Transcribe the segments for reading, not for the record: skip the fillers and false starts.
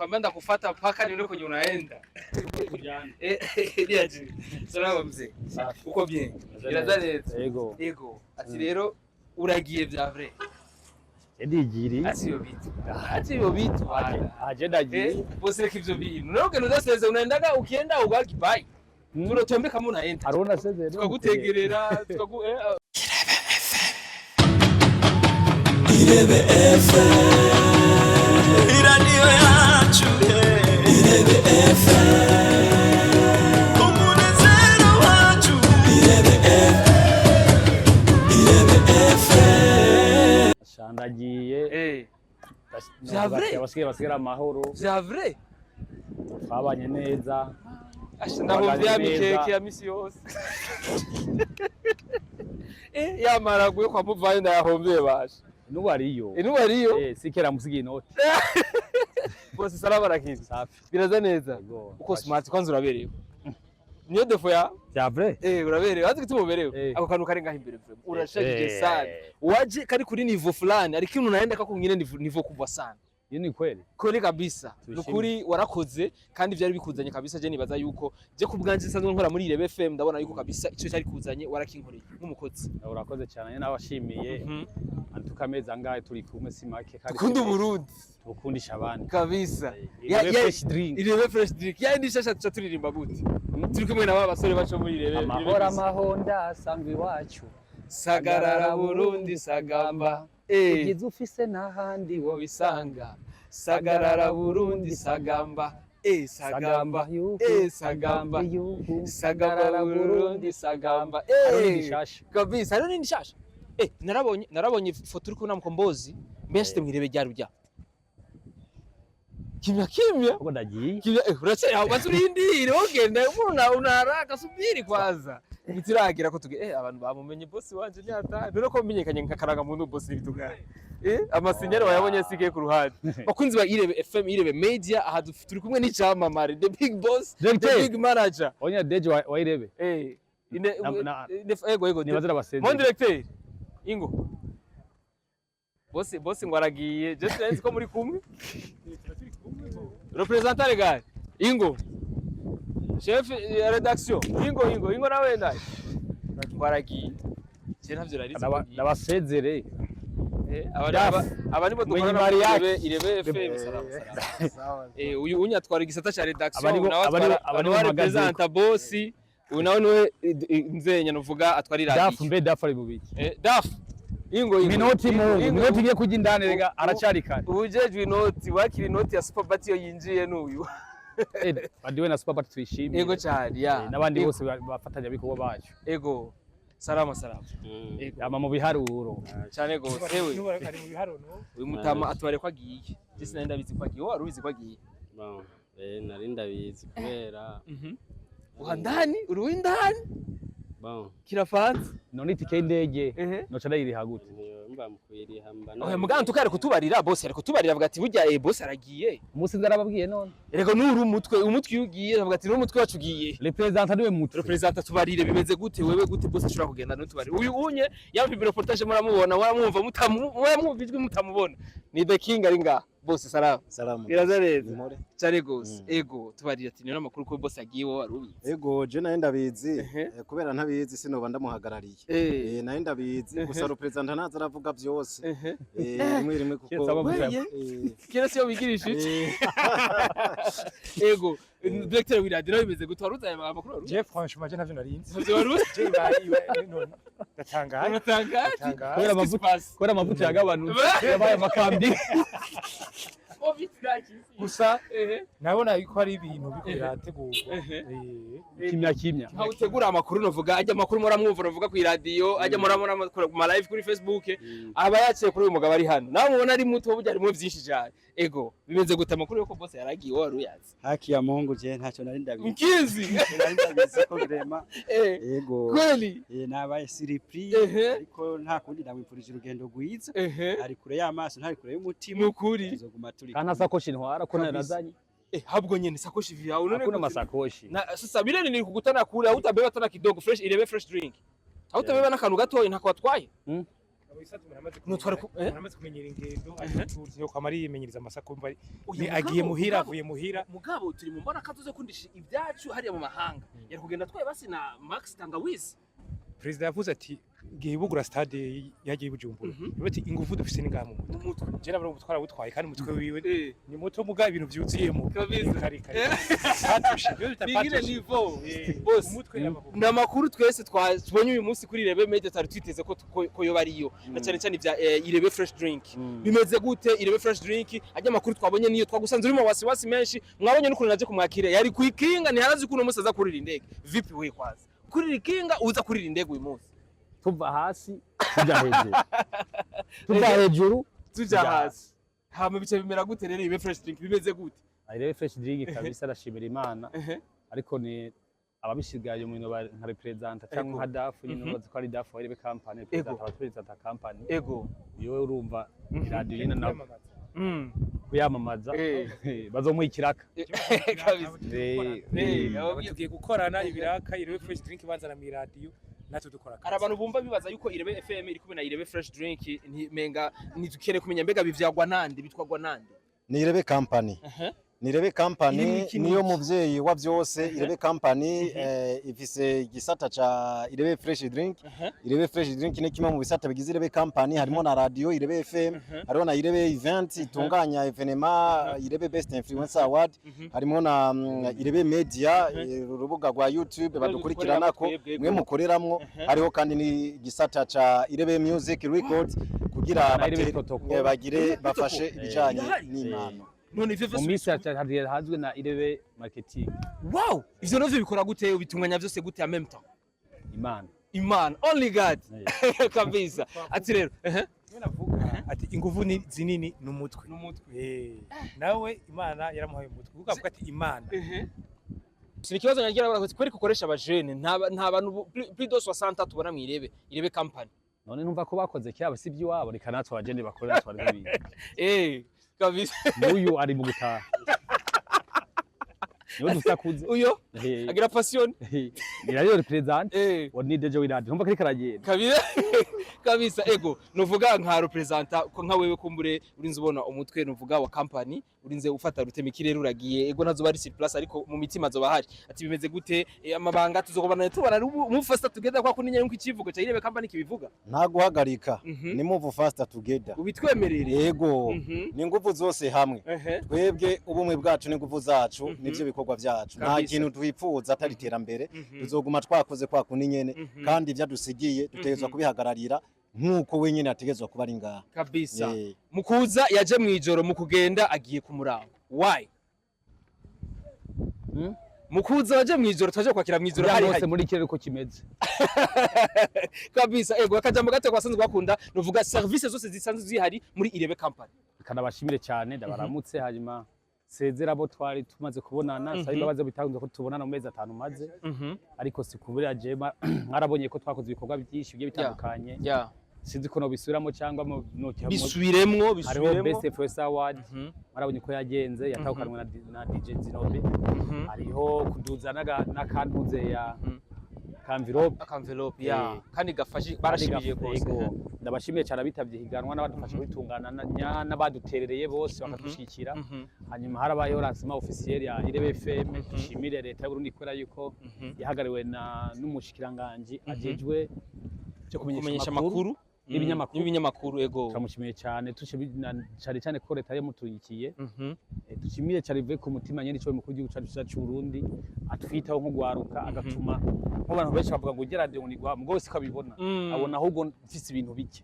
nakwambia ndakufuata mpaka nile kwenye unaenda. Ndiaje. Salama mzee. Uko bien? Irazaneza. Ego. Ati rero uragiye vya vrai. Edigiri. Ati yo bitu. Aje ndagiye. Bose kivyo bintu. Noke nudaseze unaendaga ukienda ugaki bai. Turotombe kama unaenda. Arona seze. Tukagutegerera, Irebe FM iraniyo yacu Irebe FM umunezero wacu Irebe FM Shandagiye Javre basigara amahoro Javre twabanye neza ndahomvya mikeke ya misi yose yamara guye kwa muvayo ndayahomvye basha Nubu ariyo. Sikera musigi inoti. Bose salama rakizi. Safi. Biraza neza. Uko smart kwanza uraberewe. Niyo defo ya? Javre. Uraberewe. Hazi gituma uberewe. Ako kantu kari ngaho imbere frame. Urashagije sana. Waje kari kuri niveau fulani ariko unaenda kako nyine niveau kubwa sana. Iyo ni kweli. Kweli kabisa. Nukuri warakoze kandi byari bikuzanye kabisa je nibaza yuko je kubwanje sanzwe nkora muri Irebe FM ndabona yuko kabisa ico cyari kuzanye warakinkoreye nk'umukozi. Urakoze cyane nabashimiye. Tukameza ngahe turi kumwe simake kandi kundi Burundi tukundisha abandi kabisa Irebe fresh drink yandi shasha turirimba gute turi kumwe na basore baco muri Irebe amahora mahonda sangwe iwacu sagarara Burundi sagamba ugize ufise nahandi wo bisanga sagarara Burundi sagamba sagamba sagamba sagarara Burundi sagamba kabisa rero ni shasha narabonye ifoto uri kuna Mkombozi mbese mwirebe ryari bya kimya uko ndagiye uracyari aho baturindire ogenda unaraka subiri kwaza nitiragira ko tuge abantu bamumenye boss wanje nyata rero ko menyekanye nkakaraga muntu boss bitugana amasinyero wayabonye sigiye ku ruhande bakunzi ba Irebe FM Irebe Media aha turi kumwe n'icamamare the big boss the big manager onya deje wa Irebe ego nibazira basenze mon directeur Ingo Bosi ngwaragiye just sense ko muri kumwe representant legal Ingo chef ya redaction Ingo nawe ndai ngwaragiye je ntavyo rarize nabasezere abani bo dukora Irebe FM salama uyu unyatwara igisata cha redaction nawe representa bosi unawe niwe nzenya novuga atwari radio dafu ari bubiki dafu Ingo minoti ngiye kujya indane rega aracari kare ubujejwe inoti wakiri inoti ya Superbat yo yinjiye n'uyu badiwe na Superbat twishimiye ego cyane ya nabandi bose bafatanya biko bacu ego salama ama mu biharuro cyane gose ewe uyu mutama atware ko agiye gise nenda bizi ko agiye wari ubizi ko agiye nari ndabizi kubera uhandani uruwindani kirafanze none itike y'indege noca ndayiriha gute mba mukwiriha mba oya muganga tukare kutubarira boss ariko tubarira avuga ati burya boss aragiye umunsi ndarababwiye none erego nuri umutwe ugiye avuga ati n'umutwe wacu ugiye representant niwe mutwe representant tubarire bimeze gute wewe gute boss ashobora kugenda no tubarire uyu unye yampa reportage muramubona waramwumva mutamwumvijwe mutamubona ni the king ari ngaha boss salama irazareza cyane gose ego tubarira ati niyo makuru ko boss agiye wo warubizi ego je naye ndabizi kubera ntabizi sinoba ndamuhagarariye naye ndabizi gusa representant naza aravuga byose rimwe kuko kera siyo bigirisha iki ego directeur w'iradio bimeze gute waruzaye amakuru waruzi je franchement je navyo narinzi navyo waruzi je none ndatangaye kubera amavuta yagabanutse yabaye makambi gusa nabona yuko hari ibintu birategurwa kimya aho utegura amakuru novuga ajya amakuru muramwumva novuga ku radio ajya muramona ma live kuri Facebook aba yaciye kuri uyu mugabo ari hano nawe mubona ari muto burya arimo byinshi cyane ego bimeze gute amakuru yuko boss yaragiye wari uyazi haki ya Mungu je ntacyo nari ndabizi mkizi nari ndabizi ko grema ego kweli nabaye surprise ariko nta kundi ndamwipfurije urugendo rwiza ari kure y'amaso ntari kure y'umutima n'ukuri tuzoguma turi kana sakoshi ntwara ko narazanye habwo nyene sakoshi vya unaone kuna masakoshi na sasa bileni ni kukutana kule au utabeba tena kidogo fresh Irebe fresh drink au utabeba na kanu gato inako watwaye Muramaze kumenyera ingendo yo kwamari yimenyereza amasako agiye muhira avuye muhira mugabo turi mu mbona kazoze kundisha ibyacu hariya mu mahanga yari kugenda twaye basi na Max Tangawizi. Perezida yavuze ati gihe bugura stade yagiye bujumbura bati ingufu dufise ningaha mu mutwe je nabwo gutwara butwaye kandi umutwe wiwe ni muto muga ibintu vyuziyemo kari bigire niveau boss na makuru twese twabonye uyu munsi kuri Irebe Media tari twiteze ko yo bariyo na cyane cyane bya Irebe Fresh Drink bimeze gute Irebe Fresh Drink ajya makuru twabonye niyo twagusanze urimo wasiwasi menshi mwabonye n'ukuntu naje kumwakira yari kwikinga ntiharazi ukuntu umusaza kurira indege vipi we kwaza kurira ikinga uza kurira indege uyu munsi tuva hasi tuja hejuru tuva hejuru tuja hasi hama bice bimera gute rero Irebe Fresh Drink bimeze gute Irebe Fresh Drink kabisa arashimira Imana ariko ni ababishigaye mu nka representa cyangwa nka dafu nyine bazi ko ari dafu Irebe company representa abaturitsata company ego yewe urumva radio yina na kuyamamaza bazomuha ikiraka tugiye gukorana ibiraka Irebe Fresh Drink banzana mu radio natwe dukora ari abantu bumva bibaza yuko Irebe FM iri kumwe na Irebe Fresh Drink menga ntitukene kumenya mbega bivyagwa nande bitwagwa nande ni Irebe company ni Irebe company niyo muvyeyi wa byose Irebe company ifise igisata ca Irebe Fresh Drink Irebe Fresh Drink ni kimwe mu bisata bigize Irebe company harimo na radio Irebe FM harimo na Irebe event itunganya evenema Irebe Best Influencer Award harimo na Irebe Media urubuga rwa YouTube badukurikirana ko mwe mukoreramwo hariho kandi ni igisata ca Irebe Music Records kugira bagire bafashe ibijanye n'impano none ivyo mu misi hazwe na Irebe marketing. Wow, ivyo navyo bikora gute ubitunganya vyose gute en même temps? Imana only God kabisa. Ati rero navuga ati ingufu ni zinini n'umutwe nawe Imana yaramuhaye umutwe ukavuga ati Imana Sinikibazo nyagira barakoze kweri gukoresha abajene nta bantu plus de 60 tubona mu Irebe company. None numva ko bakoze cyaba si by'iwabo reka natwe abajene bakorera twari bibi. Kabisa. Uyu ari mu gutaha. Niwe dutakuze. Uyo? Agira passion. Ni radio represent. Woni deje wiradi. Numva kari karagenda. Kabisa ego nuvuga nka representa ko nka wewe kumbure urinze ubona umutwe nuvuga wa company urinze ufata rutemikire ruragiye ego nazo bari sur place ariko mu mitima zo bahari ati bimeze gute amabanga tuzokobana tubana mu fasta together kwa kuninya yuko ikivugo cya Irebe company kibivuga nta guhagarika ni move faster together ubitwemerere yego ni nguvu zose hamwe twebwe ubumwe bwacu ni nguvu zacu nivyo bikorwa byacu nta kintu twipfuza atari terambere tuzoguma twakoze kwa kuninyene kandi ivyadusigiye dutegezwa kubihagararira nkuko wenyene ategezwa kuba ari ngaha kabisa mukuza yaje mwijoro mukugenda agiye kumurango why mukuza waje mwijoro twaje kwakira mwijoro hari hose muri kirere ko kimeze kabisa ego akajambo gato kwasanzwe bakunda nuvuga service zose zisanzwe zihari muri Irebe company kanabashimire cyane ndabaramutse hanyuma sezera abo twari tumaze kubonana sayi babaze bitanze ko tubonana mu mezi 5 maze ariko sikubira jema mwarabonye ko twakoze ibikorwa byinshi bigiye bitandukanye sinzi ko no bisubiramo cyangwa no bisubiremwo hariho Best Influencer Award marabonye ko yagenze yatahukanwe na DJ Zinobe hariho kuduzana n'akantuze ya envelope ya kandi gafashe barashimiye gose ndabashimiye cyane abitavye higanwa n'abadufasha bitungana n'abaduterereye bose bakadushikira hanyuma harabayeho lancement officiel ya Irebe FM dushimire leta y'u Burundi kwera yuko yahagariwe n'umushikiranganje ajejwe cyo kumenyesha amakuru n'ibinyamakuru ego turamushimiye cyane cyane ko leta yamutuyikiye dushimiye cyane bive ku mutima nyene cyo mukuru w'igihugu cyacu cy'u Burundi atwitaho nko gwaruka agatuma nk'abantu benshi bavuga ngo gerade unigwa mugo se kabibona abona ahubwo mfise ibintu bike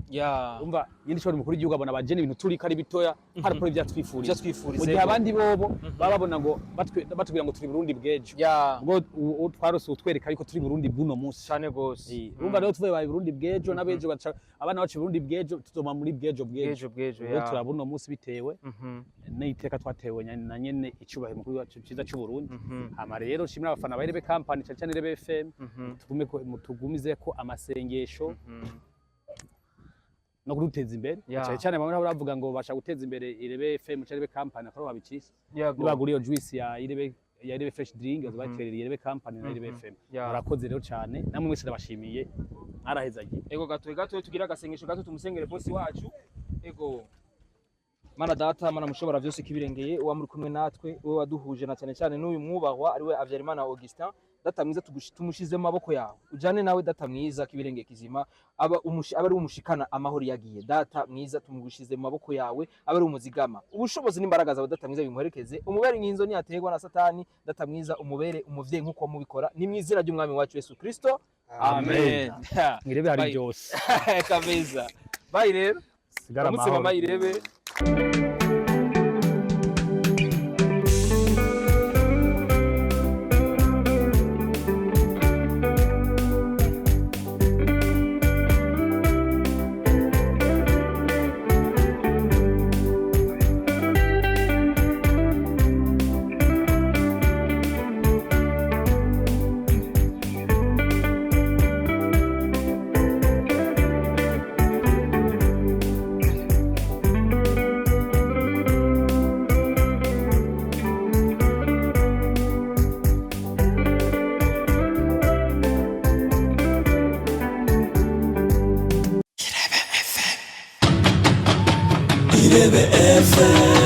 umva nyene cyo mukuru w'igihugu abona abajene ibintu turi kari bitoya hari pro ivyatwifuriza mu gihe abandi bobo bababona ngo batubwira ngo turi Burundi bwejo ngo twarose utwereka ariko turi Burundi buno munsi cyane gose umva rero tuvuye ba Burundi bwejo nabejo abana bacu Burundi bwejo tuzoma muri bwejo turabona umunsi bitewe n'iteka twatewe na nyene icubahiro mukuru wacu ciza cy'u Burundi hama rero shimira abafana ba Irebe company cyane Irebe FM tugumize ko amasengesho no kuduteza imbere cyane bamwe baravuga ngo basha guteza imbere Irebe FM cyane Irebe company akaro babicisa nibaguriyo juice ya Irebe Fresh Drink azabaterera Irebe company na Irebe FM murakoze rero cyane namwe mwese ndabashimiye mwarahezagiye. Ego gato tugira agasengesho gato tumusengere boss wacu. Ego Mana data mana mushobora byose kibirengeye uwa muri kumwe natwe we waduhuje na cyane cyane n'uyu mwubahwa ari we Avyarimana Augustin. Data mwiza tumushize mu maboko yawe ujane nawe data mwiza kibirenge kizima aba ari umushikana amahoro yagiye data mwiza tumugushize mu maboko yawe aba ari umuzigama ubushobozi n'imbaraga zawe data mwiza bimuherekeze umubere nk'inzo niyategwa na satani data mwiza umubere umuvyeyi nkuko mubikora ni mwizira ry'umwami wacu Yesu Kristo amen. Mwirebe hari byose kabeza bayi rero sigara amahoro mama irebe Irebe FM